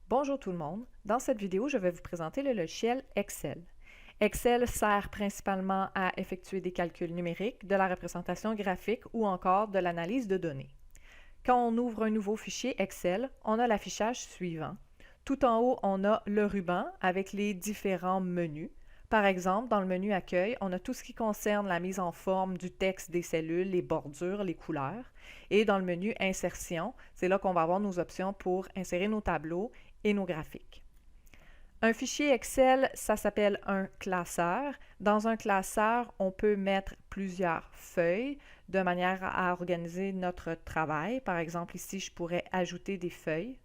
Bonjour tout le monde. Dans cette vidéo, je vais vous présenter le logiciel Excel. Excel sert principalement à effectuer des calculs numériques, de la représentation graphique ou encore de l'analyse de données. Quand on ouvre un nouveau fichier Excel, on a l'affichage suivant. Tout en haut, on a le ruban avec les différents menus. Par exemple, dans le menu Accueil, on a tout ce qui concerne la mise en forme du texte des cellules, les bordures, les couleurs. Et dans le menu Insertion, c'est là qu'on va avoir nos options pour insérer nos tableaux et nos graphiques. Un fichier Excel, ça s'appelle un classeur. Dans un classeur, on peut mettre plusieurs feuilles de manière à organiser notre travail. Par exemple, ici, je pourrais ajouter des feuilles.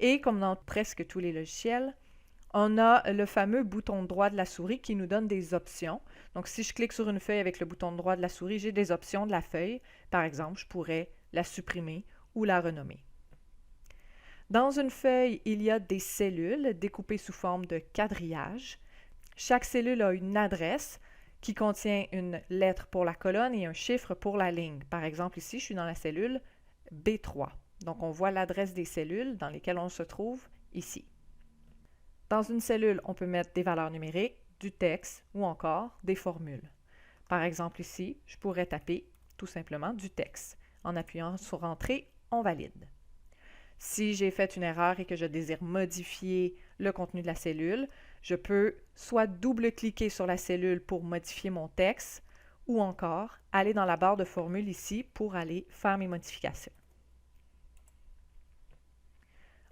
Et comme dans presque tous les logiciels, on a le fameux bouton droit de la souris qui nous donne des options. Donc, si je clique sur une feuille avec le bouton droit de la souris, j'ai des options de la feuille. Par exemple, je pourrais la supprimer ou la renommer. Dans une feuille, il y a des cellules découpées sous forme de quadrillage. Chaque cellule a une adresse qui contient une lettre pour la colonne et un chiffre pour la ligne. Par exemple, ici, je suis dans la cellule B3. Donc, on voit l'adresse des cellules dans lesquelles on se trouve ici. Dans une cellule, on peut mettre des valeurs numériques, du texte ou encore des formules. Par exemple, ici, je pourrais taper tout simplement du texte. En appuyant sur Entrée, on valide. Si j'ai fait une erreur et que je désire modifier le contenu de la cellule, je peux soit double-cliquer sur la cellule pour modifier mon texte ou encore aller dans la barre de formule ici pour aller faire mes modifications.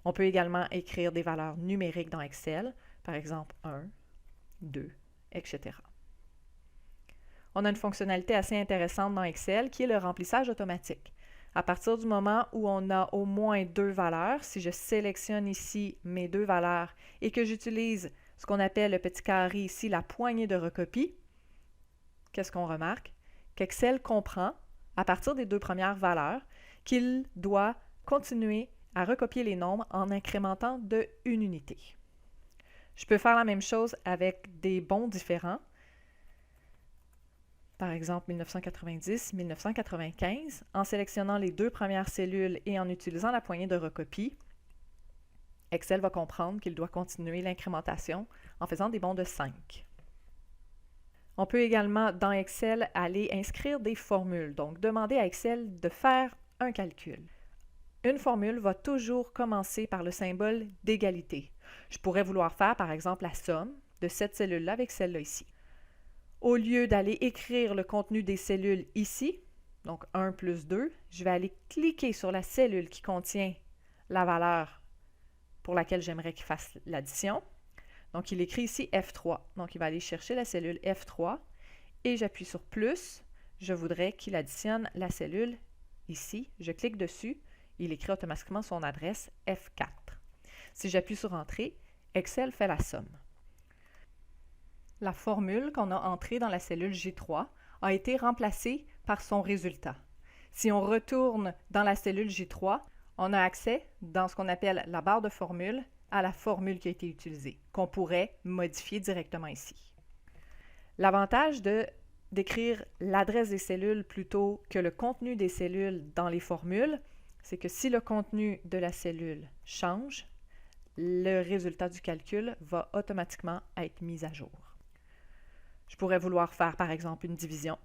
On peut également écrire des valeurs numériques dans Excel, par exemple 1, 2, etc. On a une fonctionnalité assez intéressante dans Excel qui est le remplissage automatique. À partir du moment où on a au moins deux valeurs, si je sélectionne ici mes deux valeurs et que j'utilise ce qu'on appelle le petit carré ici, la poignée de recopie, qu'est-ce qu'on remarque? Qu'Excel comprend, à partir des deux premières valeurs, qu'il doit continuer à recopier les nombres en incrémentant de une unité. Je peux faire la même chose avec des bons différents. Par exemple 1990, 1995, en sélectionnant les deux premières cellules et en utilisant la poignée de recopie, Excel va comprendre qu'il doit continuer l'incrémentation en faisant des bonds de 5. On peut également, dans Excel, aller inscrire des formules, donc demander à Excel de faire un calcul. Une formule va toujours commencer par le symbole d'égalité. Je pourrais vouloir faire, par exemple, la somme de cette cellule-là avec celle-là ici. Au lieu d'aller écrire le contenu des cellules ici, donc 1 plus 2, je vais aller cliquer sur la cellule qui contient la valeur pour laquelle j'aimerais qu'il fasse l'addition. Donc, il écrit ici F3. Donc, il va aller chercher la cellule F3 et j'appuie sur plus. Je voudrais qu'il additionne la cellule ici. Je clique dessus. Il écrit automatiquement son adresse F4. Si j'appuie sur Entrée, Excel fait la somme. La formule qu'on a entrée dans la cellule J3 a été remplacée par son résultat. Si on retourne dans la cellule J3, on a accès, dans ce qu'on appelle la barre de formule, à la formule qui a été utilisée, qu'on pourrait modifier directement ici. L'avantage d'écrire l'adresse des cellules plutôt que le contenu des cellules dans les formules, c'est que si le contenu de la cellule change, le résultat du calcul va automatiquement être mis à jour. Je pourrais vouloir faire, par exemple, une division.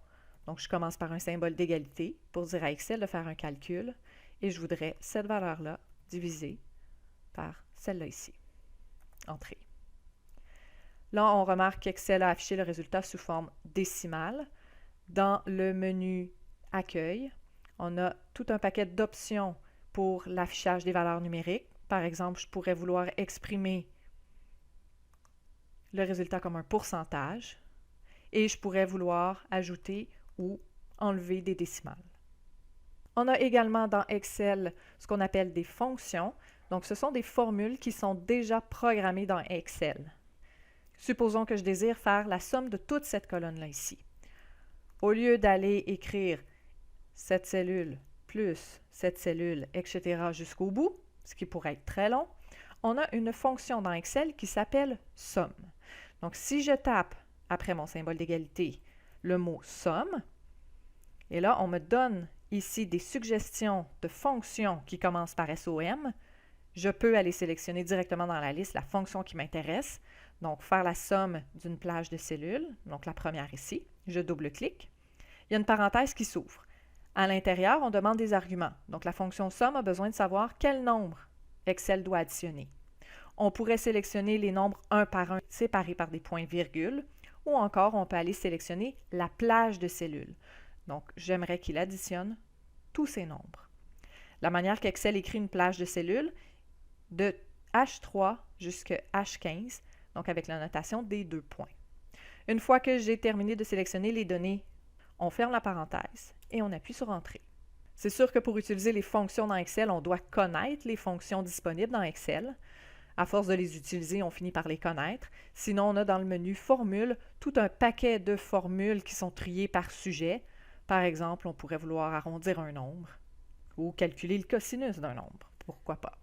Donc, je commence par un symbole d'égalité pour dire à Excel de faire un calcul et je voudrais cette valeur-là divisée par celle-là ici. Entrée. Là, on remarque qu'Excel a affiché le résultat sous forme décimale. Dans le menu Accueil, on a tout un paquet d'options pour l'affichage des valeurs numériques. Par exemple, je pourrais vouloir exprimer le résultat comme un pourcentage. Et je pourrais vouloir ajouter ou enlever des décimales. On a également dans Excel ce qu'on appelle des fonctions. Donc, ce sont des formules qui sont déjà programmées dans Excel. Supposons que je désire faire la somme de toute cette colonne-là ici. Au lieu d'aller écrire cette cellule plus cette cellule, etc. jusqu'au bout, ce qui pourrait être très long, on a une fonction dans Excel qui s'appelle somme. Donc, si je tape après mon symbole d'égalité, le mot somme. Et là, on me donne ici des suggestions de fonctions qui commencent par SOM. je peux aller sélectionner directement dans la liste la fonction qui m'intéresse, donc faire la somme d'une plage de cellules, donc la première ici. Je double-clique. Il y a une parenthèse qui s'ouvre. À l'intérieur, on demande des arguments. Donc la fonction somme a besoin de savoir quel nombre Excel doit additionner. On pourrait sélectionner les nombres un par un séparés par des points-virgules, ou encore on peut aller sélectionner la plage de cellules. Donc j'aimerais qu'il additionne tous ces nombres. La manière qu'Excel écrit une plage de cellules, de H3 jusqu'à H15, donc avec la notation des 2 points. Une fois que j'ai terminé de sélectionner les données, on ferme la parenthèse et on appuie sur Entrée. C'est sûr que pour utiliser les fonctions dans Excel, on doit connaître les fonctions disponibles dans Excel. À force de les utiliser, on finit par les connaître. Sinon, on a dans le menu Formule tout un paquet de formules qui sont triées par sujet. Par exemple, on pourrait vouloir arrondir un nombre ou calculer le cosinus d'un nombre. Pourquoi pas?